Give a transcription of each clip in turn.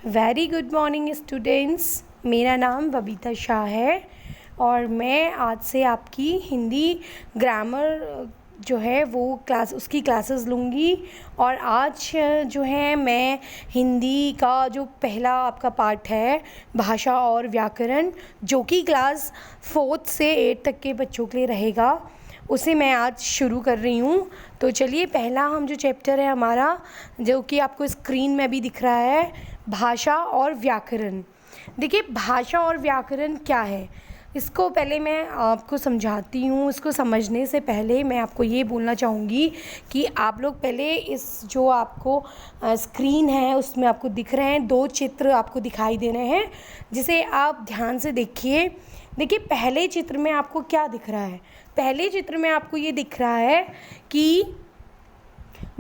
Very good morning students. मेरा नाम बबीता शाह है और मैं आज से आपकी हिंदी ग्रामर जो है वो उसकी क्लासेस लूँगी। और आज जो है मैं हिंदी का जो पहला आपका पार्ट है भाषा और व्याकरण, जो कि क्लास 4 से 8 तक के बच्चों के लिए रहेगा, उसे मैं आज शुरू कर रही हूँ। तो चलिए, पहला हम जो चैप्टर है हमारा, जो कि आपको स्क्रीन में भी दिख रहा है, भाषा और व्याकरण। देखिए, भाषा और व्याकरण क्या है, इसको पहले मैं आपको समझाती हूँ। इसको समझने से पहले मैं आपको ये बोलना चाहूँगी कि आप लोग पहले इस जो आपको स्क्रीन है उसमें आपको दिख रहे हैं 2 चित्र आपको दिखाई दे रहे हैं, जिसे आप ध्यान से देखिए। देखिए, पहले चित्र में आपको क्या दिख रहा है? पहले चित्र में आपको ये दिख रहा है कि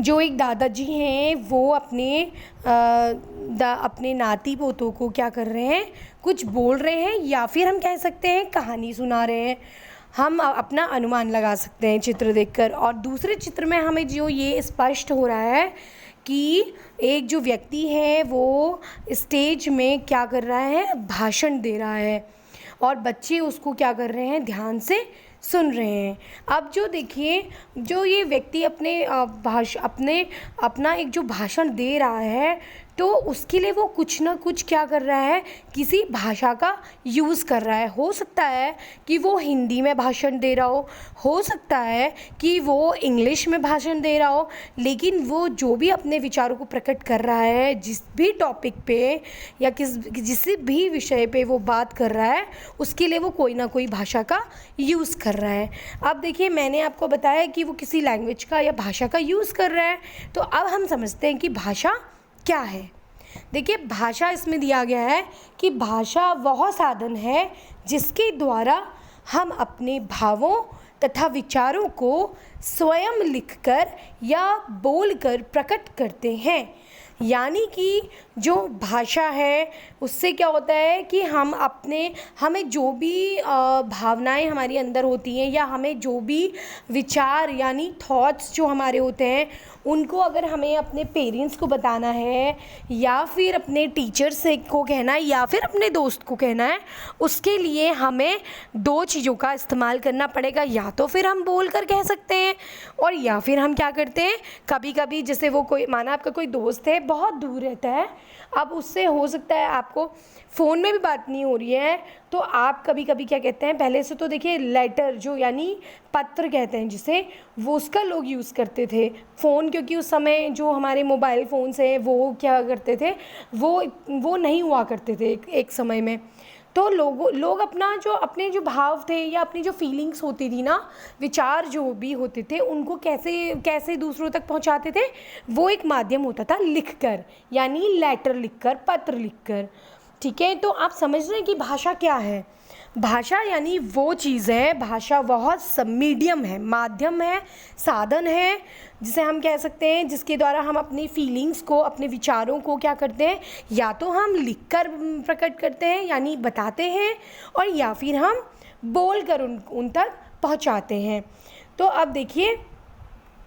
जो एक दादाजी हैं वो अपने नाती पोतों को क्या कर रहे हैं, कुछ बोल रहे हैं, या फिर हम कह सकते हैं कहानी सुना रहे हैं। हम अपना अनुमान लगा सकते हैं चित्र देखकर। और दूसरे चित्र में हमें जो ये स्पष्ट हो रहा है कि एक जो व्यक्ति है वो स्टेज में क्या कर रहा है, भाषण दे रहा है, और बच्चे उसको क्या कर रहे हैं, ध्यान से सुन रहे हैं। अब जो देखिए, जो ये व्यक्ति अपना एक जो भाषण दे रहा है, तो उसके लिए वो कुछ ना कुछ क्या कर रहा है, किसी भाषा का यूज़ कर रहा है। हो सकता है कि वो हिंदी में भाषण दे रहा हो सकता है कि वो इंग्लिश में भाषण दे रहा हो, लेकिन वो जो भी अपने विचारों को प्रकट कर रहा है, जिस भी टॉपिक पे या जिस भी विषय पे वो बात कर रहा है, उसके लिए वो कोई ना कोई भाषा का यूज़ कर रहा है। अब देखिए, मैंने आपको बताया कि वो किसी लैंग्वेज का या भाषा का यूज़ कर रहा है। तो अब हम समझते हैं कि भाषा क्या है। देखिए, भाषा इसमें दिया गया है कि भाषा वह साधन है जिसके द्वारा हम अपने भावों तथा विचारों को स्वयं लिखकर या बोलकर प्रकट करते हैं। यानी कि जो भाषा है उससे क्या होता है कि हमें जो भी भावनाएं हमारी अंदर होती हैं, या हमें जो भी विचार यानी थॉट्स जो हमारे होते हैं, उनको अगर हमें अपने पेरेंट्स को बताना है, या फिर अपने टीचर से को कहना है, या फिर अपने दोस्त को कहना है, उसके लिए हमें 2 चीज़ों का इस्तेमाल करना पड़ेगा। या तो फिर हम बोल कर कह सकते हैं, और या फिर हम क्या करते हैं, कभी कभी जैसे वो कोई, माना आपका कोई दोस्त है, बहुत दूर रहता है, अब उससे हो सकता है आपको फ़ोन में भी बात नहीं हो रही है, तो आप कभी कभी क्या कहते हैं, पहले से तो देखिए लेटर जो यानी पत्र कहते हैं जिसे, वो उसका लोग यूज़ करते थे। फ़ोन, क्योंकि उस समय जो हमारे मोबाइल फ़ोन्स हैं वो क्या करते थे, वो नहीं हुआ करते थे एक समय में। तो लोग अपने जो भाव थे या अपनी जो फीलिंग्स होती थी ना, विचार जो भी होते थे, उनको कैसे दूसरों तक पहुंचाते थे, वो एक माध्यम होता था लिखकर, यानी लेटर लिखकर, पत्र लिखकर। ठीक है, तो आप समझ रहे हैं कि भाषा क्या है। भाषा यानी वो चीज़ है, भाषा वह सब मीडियम है, माध्यम है, साधन है, जिसे हम कह सकते हैं, जिसके द्वारा हम अपनी फीलिंग्स को, अपने विचारों को क्या करते हैं, या तो हम लिखकर प्रकट करते हैं यानी बताते हैं, और या फिर हम बोलकर उन तक पहुंचाते हैं। तो अब देखिए,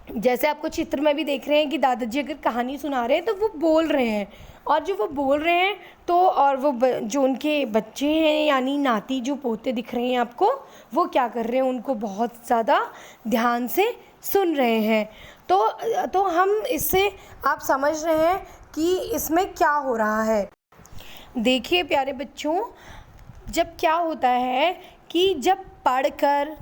जैसे आपको चित्र में भी देख रहे हैं कि दादाजी अगर कहानी सुना रहे हैं तो वो बोल रहे हैं, और जो वो बोल रहे हैं तो, और वो जो उनके बच्चे हैं यानी नाती जो पोते दिख रहे हैं आपको, वो क्या कर रहे हैं, उनको बहुत ज़्यादा ध्यान से सुन रहे हैं। तो हम इससे आप समझ रहे हैं कि इसमें क्या हो रहा है। देखिए प्यारे बच्चों, जब क्या होता है कि जब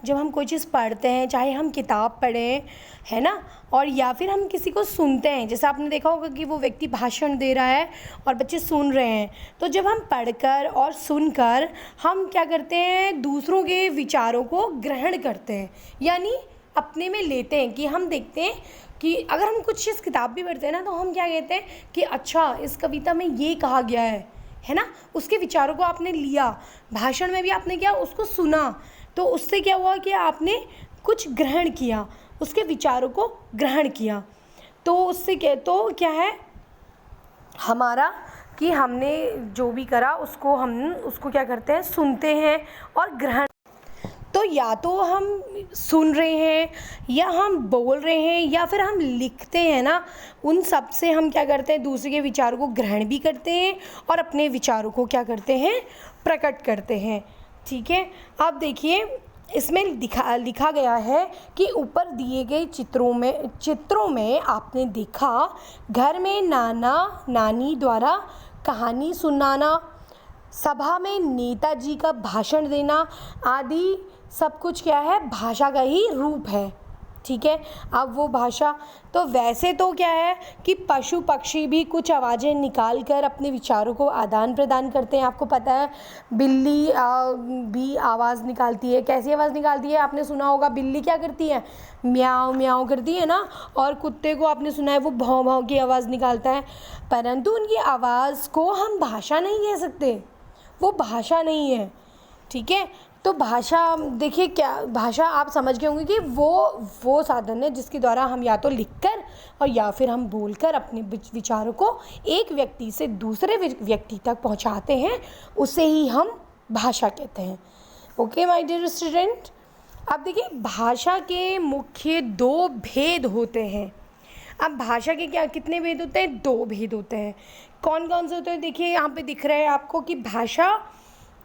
हम कोई चीज़ पढ़ते हैं, चाहे हम किताब पढ़ें, है ना, और या फिर हम किसी को सुनते हैं, जैसे आपने देखा होगा कि वो व्यक्ति भाषण दे रहा है और बच्चे सुन रहे हैं, तो जब हम पढ़कर और सुनकर हम क्या करते हैं, दूसरों के विचारों को ग्रहण करते हैं, यानी अपने में लेते हैं। कि हम देखते हैं कि अगर हम कुछ चीज़ किताब भी पढ़ते हैं ना, तो हम क्या कहते हैं कि अच्छा, इस कविता में ये कहा गया है ना, उसके विचारों को आपने लिया, भाषण में भी आपने क्या उसको सुना, तो उससे क्या हुआ कि आपने कुछ ग्रहण किया, उसके विचारों को ग्रहण किया। तो उससे क्या है हमारा, कि हमने जो भी करा उसको क्या करते हैं, सुनते हैं और ग्रहण। तो या तो हम सुन रहे हैं या हम बोल रहे हैं या फिर हम लिखते हैं ना, उन सब से हम क्या करते हैं, दूसरे के विचारों को ग्रहण भी करते हैं और अपने विचारों को क्या करते हैं, प्रकट करते हैं। ठीक है, अब देखिए इसमें लिखा गया है कि ऊपर दिए गए चित्रों में आपने देखा घर में नाना नानी द्वारा कहानी सुनाना, सभा में नेताजी का भाषण देना आदि सब कुछ क्या है, भाषा का ही रूप है। ठीक है, अब वो भाषा तो वैसे तो क्या है कि पशु पक्षी भी कुछ आवाज़ें निकाल कर अपने विचारों को आदान प्रदान करते हैं। आपको पता है बिल्ली भी आवाज़ निकालती है। कैसी आवाज़ निकालती है, आपने सुना होगा, बिल्ली क्या करती है, म्याऊं म्याऊं करती है ना, और कुत्ते को आपने सुना है वो भौं भौं की आवाज़ निकालता है। परंतु उनकी आवाज़ को हम भाषा नहीं कह सकते, वो भाषा नहीं है। ठीक है, तो भाषा देखिए, क्या भाषा आप समझ गए होंगे कि वो साधन है जिसके द्वारा हम या तो लिखकर और या फिर हम बोलकर अपने विचारों को एक व्यक्ति से दूसरे व्यक्ति तक पहुंचाते हैं, उसे ही हम भाषा कहते हैं। ओके माय डियर स्टूडेंट, अब देखिए भाषा के मुख्य 2 भेद होते हैं। अब भाषा के क्या कितने भेद होते हैं, 2 भेद होते हैं। कौन कौन से होते हैं, देखिए यहाँ पे दिख रहा है आपको कि भाषा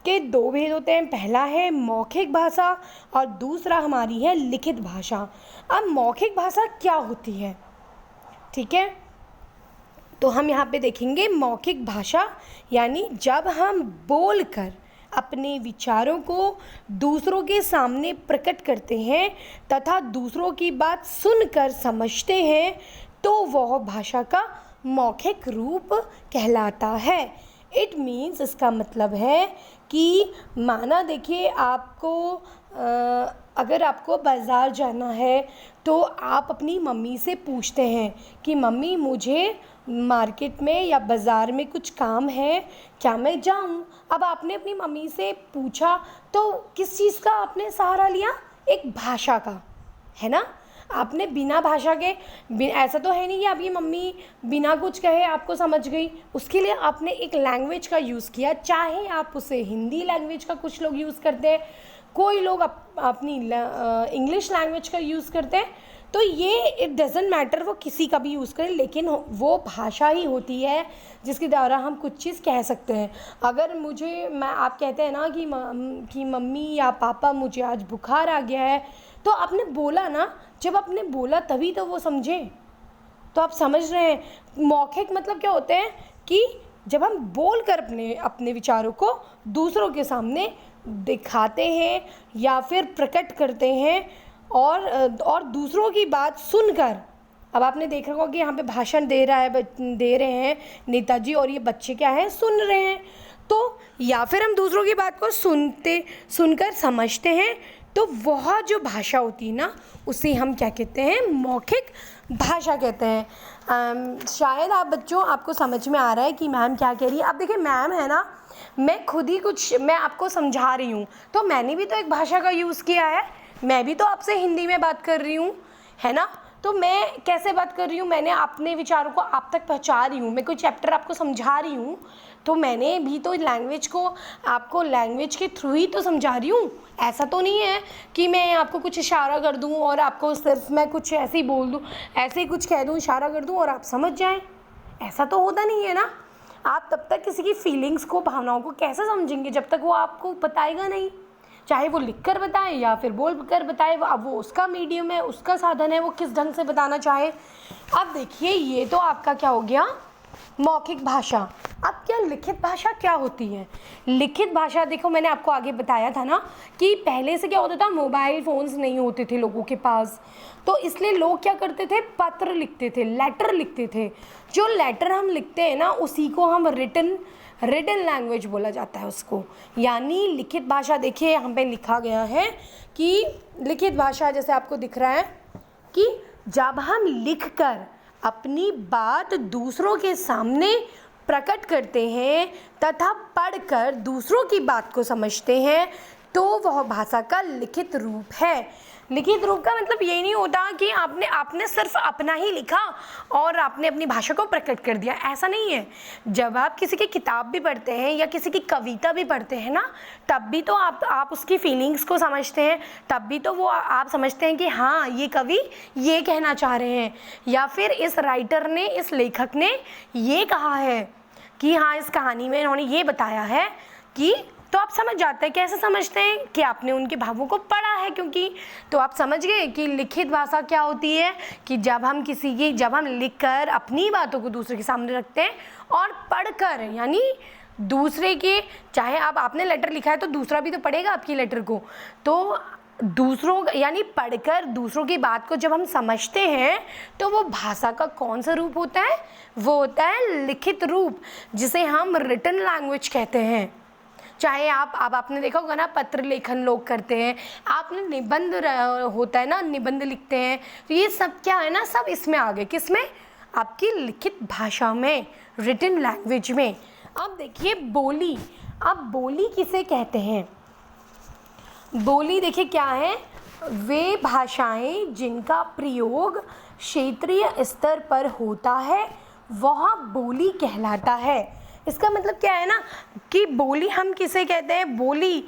के 2 भेद होते हैं। पहला है मौखिक भाषा और दूसरा हमारी है लिखित भाषा। अब मौखिक भाषा क्या होती है, ठीक है, तो हम यहाँ पे देखेंगे मौखिक भाषा यानी जब हम बोलकर अपने विचारों को दूसरों के सामने प्रकट करते हैं तथा दूसरों की बात सुनकर समझते हैं, तो वह भाषा का मौखिक रूप कहलाता है। इट मीन्स, इसका मतलब है कि माना देखिए आपको अगर आपको बाज़ार जाना है तो आप अपनी मम्मी से पूछते हैं कि मम्मी मुझे मार्केट में या बाज़ार में कुछ काम है, क्या मैं जाऊं? अब आपने अपनी मम्मी से पूछा तो किस चीज़ का आपने सहारा लिया, एक भाषा का, है ना। आपने बिना भाषा के ऐसा तो है नहीं कि आपकी मम्मी बिना कुछ कहे आपको समझ गई, उसके लिए आपने एक लैंग्वेज का यूज़ किया, चाहे आप उसे हिंदी लैंग्वेज का कुछ लोग यूज़ करते हैं, कोई लोग अपनी इंग्लिश लैंग्वेज का यूज़ करते हैं, तो ये इट डजेंट मैटर वो किसी का भी यूज़ करें, लेकिन वो भाषा ही होती है जिसके द्वारा हम कुछ चीज़ कह सकते हैं। अगर आप कहते हैं ना कि मम्मी या पापा मुझे आज बुखार आ गया है, तो आपने बोला ना, जब आपने बोला तभी तो वो समझे। तो आप समझ रहे हैं मौखिक मतलब क्या होते हैं कि जब हम बोल कर अपने विचारों को दूसरों के सामने दिखाते हैं या फिर प्रकट करते हैं और दूसरों की बात सुनकर। अब आपने देखा होगा कि यहाँ पे भाषण दे रहे हैं नेताजी और ये बच्चे क्या हैं, सुन रहे हैं। तो या फिर हम दूसरों की बात को सुनकर समझते हैं, तो वह जो भाषा होती है ना, उसे हम क्या कहते हैं, मौखिक भाषा कहते हैं। शायद बच्चों आपको समझ में आ रहा है कि मैम क्या कह रही है। अब देखिए मैम है ना, मैं आपको समझा रही हूँ, तो मैंने भी तो एक भाषा का यूज़ किया है, मैं भी तो आपसे हिंदी में बात कर रही हूँ, है ना। तो मैं कैसे बात कर रही हूँ, मैंने अपने विचारों को आप तक पहुँचा रही हूँ, मैं कोई चैप्टर आपको समझा रही हूँ, तो मैंने भी तो लैंग्वेज को आपको लैंग्वेज के थ्रू ही तो समझा रही हूँ। ऐसा तो नहीं है कि मैं आपको कुछ इशारा कर दूँ और आपको सिर्फ मैं कुछ ऐसे ही बोल दूँ, ऐसे ही कुछ कह दूँ, इशारा कर दूँ और आप समझ जाएं, ऐसा तो होता नहीं है ना। आप तब तक किसी की फीलिंग्स को, भावनाओं को कैसे समझेंगे जब तक वो आपको बताएगा नहीं, चाहे वो लिख कर बताए या फिर बोल कर बताए। अब वो उसका मीडियम है, उसका साधन है, वो किस ढंग से बताना चाहे। अब देखिए ये तो आपका क्या हो गया, मौखिक भाषा। अब क्या लिखित भाषा क्या होती है? लिखित भाषा देखो, मैंने आपको आगे बताया था ना कि पहले से क्या होता था, मोबाइल फ़ोन्स नहीं होते थे लोगों के पास, तो इसलिए लोग क्या करते थे, पत्र लिखते थे, लेटर लिखते थे। जो लेटर हम लिखते हैं ना, उसी को हम रिटन लैंग्वेज बोला जाता है उसको, यानी लिखित भाषा। देखिए यहाँ पे लिखा गया है कि लिखित भाषा, जैसे आपको दिख रहा है कि जब हम लिखकर अपनी बात दूसरों के सामने प्रकट करते हैं तथा पढ़कर दूसरों की बात को समझते हैं, तो वह भाषा का लिखित रूप है। लिखित रूप का मतलब ये नहीं होता कि आपने सिर्फ अपना ही लिखा और आपने अपनी भाषा को प्रकट कर दिया, ऐसा नहीं है। जब आप किसी की किताब भी पढ़ते हैं या किसी की कविता भी पढ़ते हैं ना, तब भी तो आप उसकी फीलिंग्स को समझते हैं, तब भी तो वो आप समझते हैं कि हाँ ये कवि ये कहना चाह रहे हैं, या फिर इस राइटर ने, इस लेखक ने ये कहा है कि हाँ इस कहानी में इन्होंने ये बताया है कि, तो आप समझ जाते हैं। कैसे समझते हैं कि आपने उनके भावों को पढ़ा है, क्योंकि तो आप समझ गए कि लिखित भाषा क्या होती है कि जब हम लिखकर अपनी बातों को दूसरे के सामने रखते हैं और पढ़कर, यानी दूसरे के, चाहे आपने लेटर लिखा है तो दूसरा भी तो पढ़ेगा आपकी लेटर को, तो दूसरों यानी पढ़कर दूसरों की बात को जब हम समझते हैं तो वो भाषा का कौन सा रूप होता है, वो होता है लिखित रूप, जिसे हम रिटन लैंग्वेज कहते हैं। चाहे आपने देखा होगा ना, पत्र लेखन लोग करते हैं, आपने निबंध होता है ना, निबंध लिखते हैं, तो ये सब क्या है ना, सब इसमें आ गए, किसमें, आपकी लिखित भाषा में, रिटन लैंग्वेज में। अब देखिए बोली, अब बोली किसे कहते हैं? बोली देखिए क्या है, वे भाषाएं जिनका प्रयोग क्षेत्रीय स्तर पर होता है वह बोली कहलाता है। इसका मतलब क्या है ना कि बोली हम किसे कहते हैं? बोली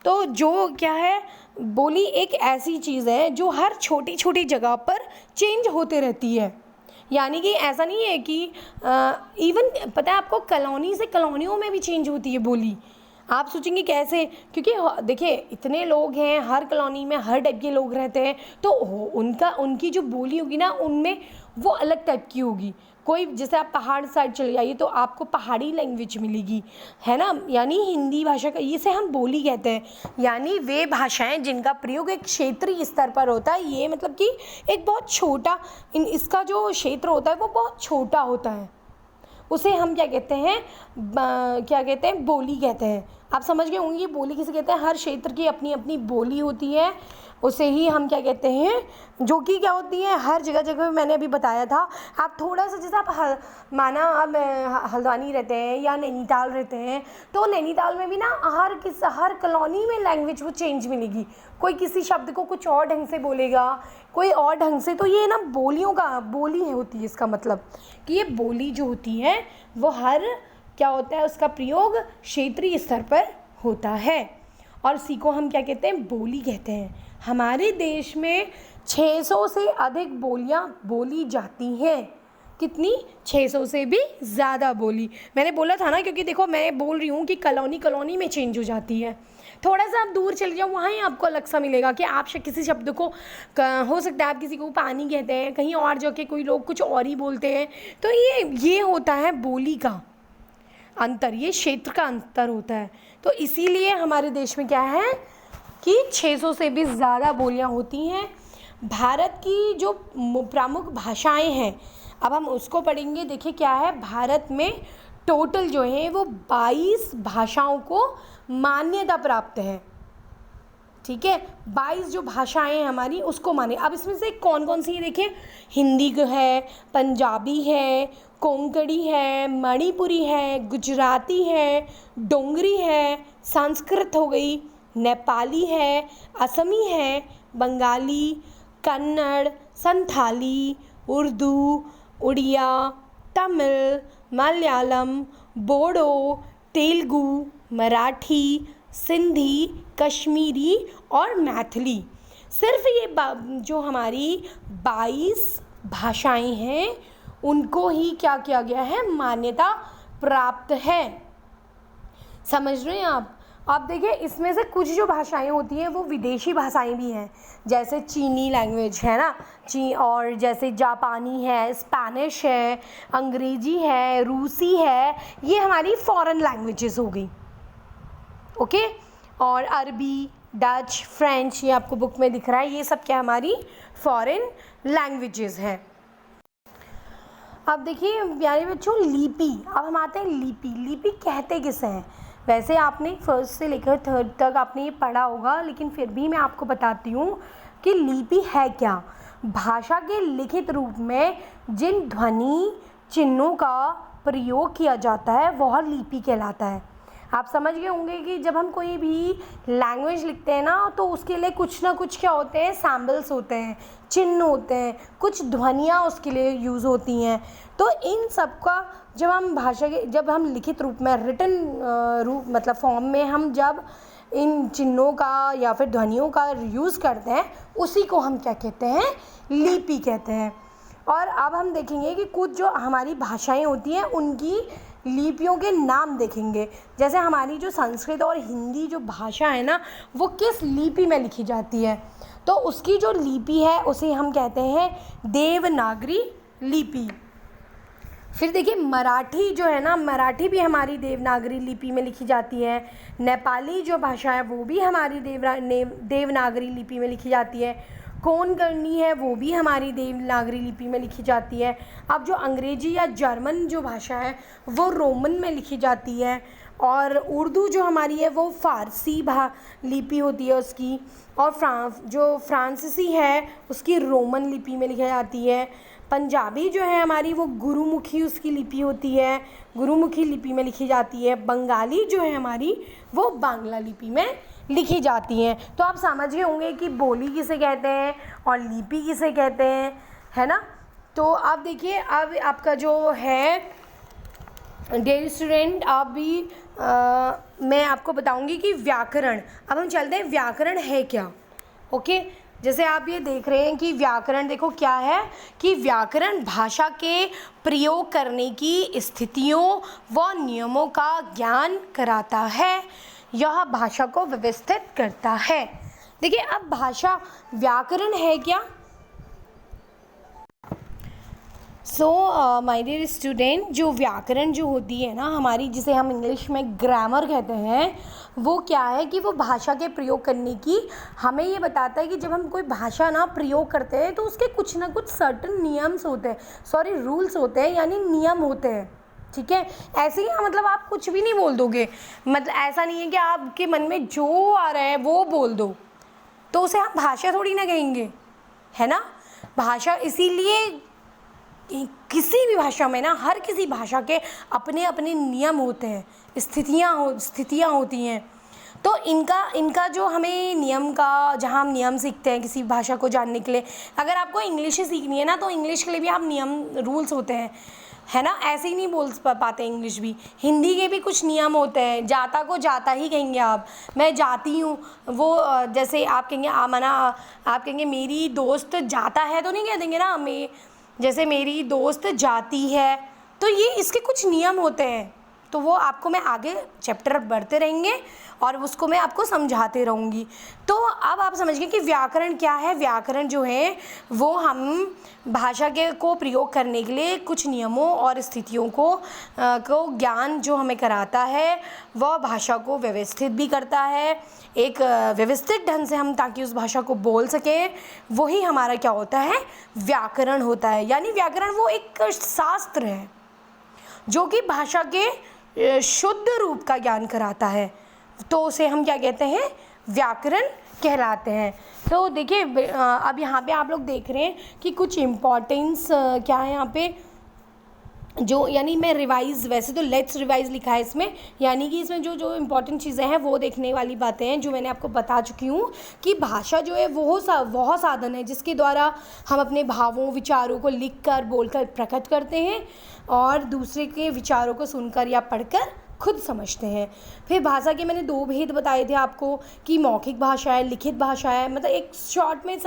तो जो क्या है, बोली एक ऐसी चीज़ है जो हर छोटी छोटी जगह पर चेंज होते रहती है। यानी कि ऐसा नहीं है कि इवन पता है आपको, कॉलोनी से कॉलोनियों में भी चेंज होती है बोली। आप सोचेंगे कैसे, क्योंकि देखिए इतने लोग हैं, हर कॉलोनी में हर टाइप के लोग रहते हैं, तो उनकी जो बोली होगी ना, उनमें वो अलग टाइप की होगी। कोई जैसे आप पहाड़ साइड चले जाइए तो आपको पहाड़ी लैंग्वेज मिलेगी, है ना, यानी हिंदी भाषा का, इसे हम बोली कहते हैं। यानी वे भाषाएं जिनका प्रयोग एक क्षेत्रीय स्तर पर होता है, ये मतलब कि एक बहुत छोटा, इसका जो क्षेत्र होता है वो बहुत छोटा होता है, उसे हम क्या कहते हैं, क्या कहते हैं, बोली कहते हैं। आप समझ गए होंगे बोली किसे कहते हैं। हर क्षेत्र की अपनी अपनी बोली होती है, उसे ही हम क्या कहते हैं, जो कि क्या होती है हर जगह जगह। मैंने अभी बताया था, आप थोड़ा सा जैसे आप माना आप हल्द्वानी रहते हैं या नैनीताल रहते हैं, तो नैनीताल में भी ना हर कॉलोनी में लैंग्वेज वो चेंज मिलेगी। कोई किसी शब्द को कुछ और ढंग से बोलेगा, कोई और ढंग से। तो ये ना बोलियों का, बोली होती है, इसका मतलब कि ये बोली जो होती है वो हर क्या होता है, उसका प्रयोग क्षेत्रीय स्तर पर होता है, और इसी को हम क्या कहते हैं, बोली कहते हैं। हमारे देश में 600 से अधिक बोलियां बोली जाती हैं। कितनी? 600 से भी ज़्यादा बोली। मैंने बोला था ना, क्योंकि देखो मैं बोल रही हूँ कि कॉलोनी में चेंज हो जाती है। थोड़ा सा आप दूर चले जाओ, वहाँ ही आपको अलग सा मिलेगा कि आप किसी शब्द को, हो सकता है आप किसी को पानी कहते हैं, कहीं और जाके कोई लोग कुछ और ही बोलते हैं। तो ये होता है बोली का अंतर, ये क्षेत्र का अंतर होता है। तो इसीलिए हमारे देश में क्या है कि 600 से भी ज़्यादा बोलियां होती हैं। भारत की जो प्रमुख भाषाएं हैं, अब हम उसको पढ़ेंगे। देखिए क्या है, भारत में टोटल जो है वो 22 भाषाओं को मान्यता प्राप्त है। ठीक है, 22 जो भाषाएं हैं हमारी उसको माने। अब इसमें से कौन कौन सी है देखिए, हिंदी है, पंजाबी है, कोंकणी है, मणिपुरी है, गुजराती है, डोंगरी है, संस्कृत हो गई, नेपाली है, असमी है, बंगाली, कन्नड़, संथाली, उर्दू, उड़िया, तमिल, मलयालम, बोडो, तेलुगु, मराठी, सिंधी, कश्मीरी और मैथिली। सिर्फ ये जो हमारी 22 भाषाएं हैं उनको ही क्या किया गया है, मान्यता प्राप्त है। समझ रहे हैं आप? आप देखिए इसमें से कुछ जो भाषाएं होती हैं वो विदेशी भाषाएं भी हैं, जैसे चीनी लैंग्वेज है ना, और जैसे जापानी है, स्पेनिश है, अंग्रेजी है, रूसी है, ये हमारी फॉरेन लैंग्वेजेस हो गई। ओके, और अरबी, डच, फ्रेंच, ये आपको बुक में दिख रहा है, ये सब क्या हमारी फॉरेन लैंग्वेजेस हैं। अब देखिए प्यारे बच्चों, लिपि। अब हम आते हैं लिपि। लिपि कहते किसे हैं? वैसे आपने फर्स्ट से लेकर थर्ड तक आपने ये पढ़ा होगा, लेकिन फिर भी मैं आपको बताती हूँ कि लिपि है क्या। भाषा के लिखित रूप में जिन ध्वनि चिन्हों का प्रयोग किया जाता है वह लिपि कहलाता है। आप समझ गए होंगे कि जब हम कोई भी लैंग्वेज लिखते हैं ना, तो उसके लिए कुछ ना कुछ क्या होते हैं, सैम्बल्स होते हैं, चिन्ह होते हैं, कुछ ध्वनियाँ उसके लिए यूज़ होती हैं। तो इन सब का जब हम लिखित रूप में, रिटन रूप मतलब फॉर्म में हम जब इन चिन्हों का या फिर ध्वनियों का यूज़ करते हैं, उसी को हम क्या कहते हैं, लिपि कहते हैं। और अब हम देखेंगे कि कुछ जो हमारी भाषाएं होती हैं उनकी लिपियों के नाम देखेंगे। जैसे हमारी जो संस्कृत और हिंदी जो भाषा है ना, वो किस लिपि में लिखी जाती है, तो उसकी जो लिपि है उसे हम कहते हैं देवनागरी लिपि। फिर देखिए मराठी जो है ना, मराठी भी हमारी देवनागरी लिपि में लिखी जाती है। नेपाली जो भाषा है वो भी हमारी देवनागरी लिपि में लिखी जाती है। कोंकणी है वो भी हमारी देवनागरी लिपि में लिखी जाती है। अब जो अंग्रेजी या जर्मन जो भाषा है वो रोमन में लिखी जाती है। और उर्दू जो हमारी है वो फ़ारसी लिपि होती है उसकी। और फ्रांसीसी है उसकी रोमन लिपि में लिखी जाती है। पंजाबी जो है हमारी वो गुरुमुखी उसकी लिपि होती है, गुरुमुखी लिपि में लिखी जाती है। बंगाली जो है हमारी वो बांग्ला लिपि में लिखी जाती हैं। तो आप समझ गए होंगे कि बोली किसे कहते हैं और लिपि किसे कहते हैं, है ना। तो अब देखिए, अब आपका जो है डियर स्टूडेंट, अभी मैं आपको बताऊंगी कि व्याकरण। अब हम चलते हैं, व्याकरण है क्या। ओके, जैसे आप ये देख रहे हैं कि व्याकरण देखो क्या है, कि व्याकरण भाषा के प्रयोग करने की स्थितियों व नियमों का ज्ञान कराता है। यह भाषा को व्यवस्थित करता है। देखिए अब भाषा, व्याकरण है क्या। माय डियर स्टूडेंट, जो व्याकरण जो होती है ना हमारी, जिसे हम इंग्लिश में ग्रामर कहते हैं, वो क्या है कि वो भाषा के प्रयोग करने की हमें ये बताता है कि जब हम कोई भाषा ना प्रयोग करते हैं तो उसके कुछ ना कुछ सर्टन नियम्स होते हैं, रूल्स होते हैं, यानी नियम होते हैं। ठीक है, ऐसे ही मतलब आप कुछ भी नहीं बोल दोगे, मतलब ऐसा नहीं है कि आपके मन में जो आ रहा है वो बोल दो, तो उसे हम भाषा थोड़ी ना कहेंगे, है ना। भाषा इसीलिए किसी भी भाषा में ना, हर किसी भाषा के अपने अपने नियम होते हैं, स्थितियाँ होती हैं। तो इनका जो हमें नियम का, जहाँ हम नियम सीखते हैं किसी भाषा को जानने के लिए, अगर आपको इंग्लिश ही सीखनी है ना, तो इंग्लिश के लिए भी आप नियम, रूल्स होते हैं, है ना। ऐसे ही नहीं बोल पाते इंग्लिश भी। हिंदी के भी कुछ नियम होते हैं। जाता को जाता ही कहेंगे आप, मैं जाती हूँ, वो जैसे आप कहेंगे आप कहेंगे मेरी दोस्त जाता है, तो नहीं कह देंगे ना, जैसे मेरी दोस्त जाती है, तो ये इसके कुछ नियम होते हैं। तो वो आपको मैं आगे चैप्टर बढ़ते रहेंगे और उसको मैं आपको समझाते रहूँगी। तो अब आप समझ गए कि व्याकरण क्या है। व्याकरण जो है वो हम भाषा को प्रयोग करने के लिए कुछ नियमों और स्थितियों को ज्ञान जो हमें कराता है, वह भाषा को व्यवस्थित भी करता है, एक व्यवस्थित ढंग से हम ताकि उस भाषा को बोल सकें। वही हमारा क्या होता है, व्याकरण होता है। यानी व्याकरण वो एक शास्त्र है जो कि भाषा के शुद्ध रूप का ज्ञान कराता है, तो उसे हम क्या कहते हैं, व्याकरण कहलाते हैं। तो देखिए अब यहाँ पे आप लोग देख रहे हैं कि कुछ इम्पॉर्टेंस क्या है यहाँ पे, जो यानी मैं रिवाइज़, वैसे तो लेट्स रिवाइज़ लिखा है इसमें, यानी कि इसमें जो जो इम्पॉर्टेंट चीज़ें हैं वो देखने वाली बातें हैं, जो मैंने आपको बता चुकी हूँ कि भाषा जो है वह साधन है जिसके द्वारा हम अपने भावों, विचारों को लिखकर, बोलकर प्रकट करते हैं और दूसरे के विचारों को सुनकर या पढ़कर खुद समझते हैं। फिर भाषा के मैंने 2 भेद बताए थे आपको कि मौखिक भाषा है, लिखित भाषा है। मतलब एक शॉर्ट में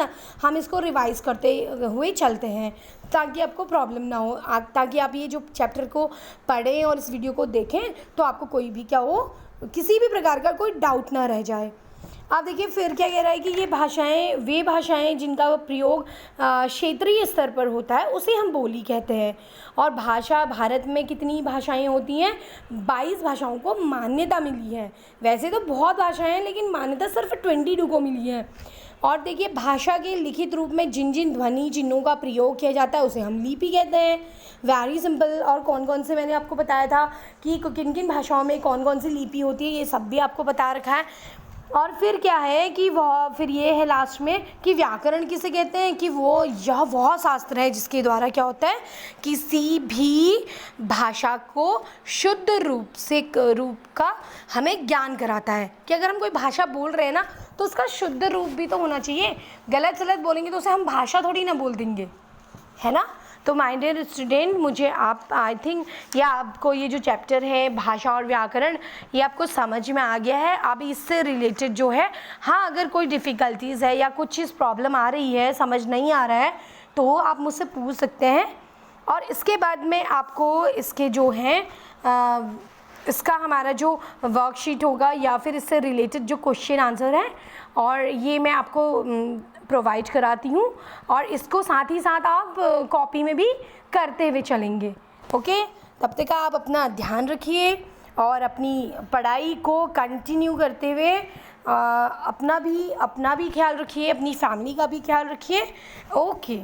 हम इसको रिवाइज़ करते हुए चलते हैं ताकि आपको प्रॉब्लम ना हो, ताकि आप ये जो चैप्टर को पढ़ें और इस वीडियो को देखें तो आपको कोई भी क्या हो, किसी भी प्रकार का कोई डाउट ना रह जाए। आप देखिए फिर क्या कह रहा है कि ये भाषाएं, वे भाषाएं जिनका प्रयोग क्षेत्रीय स्तर पर होता है उसे हम बोली कहते हैं। और भाषा, भारत में कितनी भाषाएं होती हैं, 22 भाषाओं को मान्यता मिली है। वैसे तो बहुत भाषाएं हैं लेकिन मान्यता सिर्फ 22 को मिली है। और देखिए भाषा के लिखित रूप में जिन जिन ध्वनि चिन्हों का प्रयोग किया जाता है उसे हम लिपि कहते हैं। Very simple. और कौन कौन से मैंने आपको बताया था कि किन किन भाषाओं में कौन कौन सी लिपि होती है, ये सब भी आपको बता रखा है। और फिर क्या है कि वह फिर ये है लास्ट में कि व्याकरण किसे कहते हैं कि यह वह शास्त्र है जिसके द्वारा क्या होता है, किसी भी भाषा को शुद्ध रूप का हमें ज्ञान कराता है कि अगर हम कोई भाषा बोल रहे हैं ना तो उसका शुद्ध रूप भी तो होना चाहिए। गलत सलत बोलेंगे तो उसे हम भाषा थोड़ी ना बोल देंगे, है ना। तो माय डियर स्टूडेंट, मुझे आप आई थिंक या आपको ये जो चैप्टर है भाषा और व्याकरण ये आपको समझ में आ गया है। अब इससे रिलेटेड जो है, हाँ अगर कोई डिफ़िकल्टीज़ है या कुछ चीज़ प्रॉब्लम आ रही है, समझ नहीं आ रहा है, तो आप मुझसे पूछ सकते हैं। और इसके बाद में आपको इसके जो हैं इसका हमारा जो वर्कशीट होगा या फिर इससे रिलेटेड जो क्वेश्चन आंसर है और ये मैं आपको प्रोवाइड कराती हूँ और इसको साथ ही साथ आप कॉपी में भी करते हुए चलेंगे। ओके, तब तक आप अपना ध्यान रखिए और अपनी पढ़ाई को कंटिन्यू करते हुए अपना भी ख्याल रखिए, अपनी फैमिली का भी ख्याल रखिए। ओके।